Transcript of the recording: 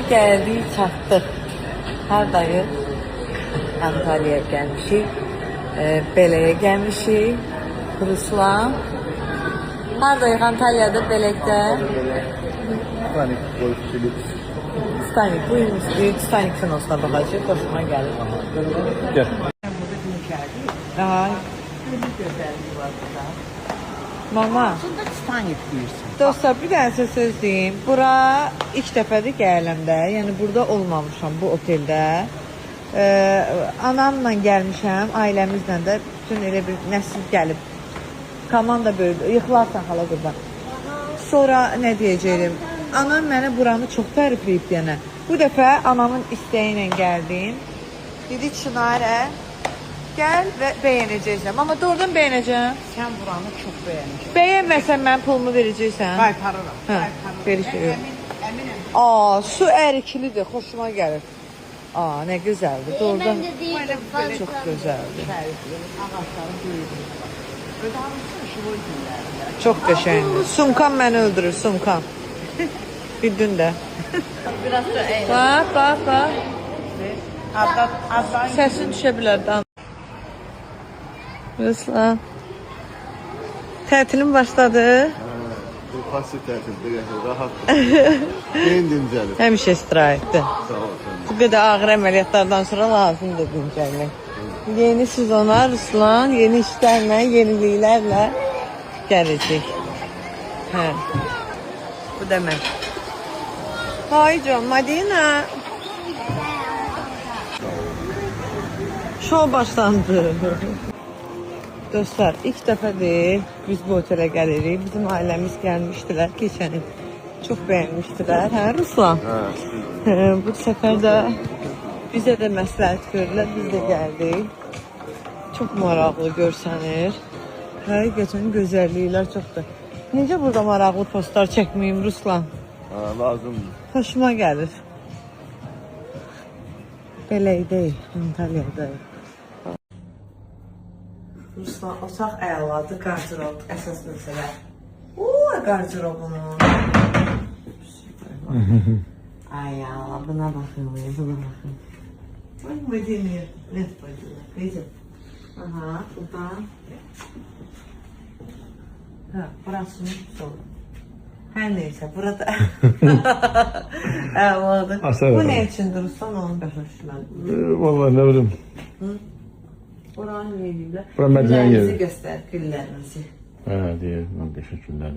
Geldik, çatdıq. Hardayıq? Antalya'ya gəlmişik. Beleyə gəlmişik. Ruslan. Hardayıq? Antalya'da, Belek'də. Titanik. Bu gün Titanik finosuna baxacaq. Hoşuma gəlir. Gel. Daha gözəlliyi var burada. Mama. Aslında Titanic deyirsən. Dostlar, bir dənə söz deyim. Bura ilk dəfədir gəliməmdə. Yəni burada olmamışam bu oteldə. Anamla gəlmişəm, ailəmizlə də bütün elə bir nəsil gəlib. Komanda böyüdü. Yıxılarsan xala qurban. Sonra nə deyəcəyim? Anam mənə buranı çox tərifləyib yenə. Bu dəfə anamın istəyi ilə gəldim. Dedi Çınarə, gəl və bəyənəcəksən. Amma doğrudan bəyənəcəm. Sən buranı çox bəyənirsən. Bəyənməsən mən pulumu verəcəksən. Qaytarıram. Hə, verişirik. Əminəm. Su əriklidir, xoşuma gəlir. Nə gözəldir. Doğrudan Ben de değilim. çox gözəldir. Ağaçların böyüdür. Ödəmişsin şivol günlərində. Çox qəşəngdir. Sumkam məni öldürür, sumkam. Bir gün də. Biraz da eğlen. Bax. Addan Səsin düşə bilər. Ruslan. Tətilim başladı. Bu pasif tətildə yaşır, rahatdır. Beyin dincəlir. Həmişə istirahətdir. Sağ ol sen. Bu qədər ağır əməliyyatlardan sonra lazımdır dincəlmək. Yeni sezona Ruslan yeni işlərlə, yeniliklərlə gələcək. Hə. Bu da mən. Hay can, Madina. Şov başlandı. Dostlar, ilk dəfədir biz bu otelə gəlirik. Bizim ailəmiz gəlmişdilər keçən il. Çox bəyənmişdilər. Hə, Ruslan? Hə. Bu səfər də bizə də məsləhət gördülər, biz də gəldik. Çox maraqlı görsənir. Həqiqətən gözəlliyilər çoxdur. Necə burada maraqlı postlar çəkməyim Ruslan? Lazımdır. Xoşuma gəlir. Beləkdəyik, Antalya'dayıq. Ruslan, otaq əladır, qardirob, əsas məsələ. Qardirobunu. Ay Allah, buna bakın, buna bakın. Ay Medine, ne yapacağız? Neyse. Aha, buradan. Ha, burası sol. Her neyse, burada. Oldu. Bu ne içindir Ruslan, onu başlaştırmadım. Vallahi ne bileyim. Oranın yeriyle. Bura Medine yeri. Güllerinizi göster, güllerinizi. Teşekkürler.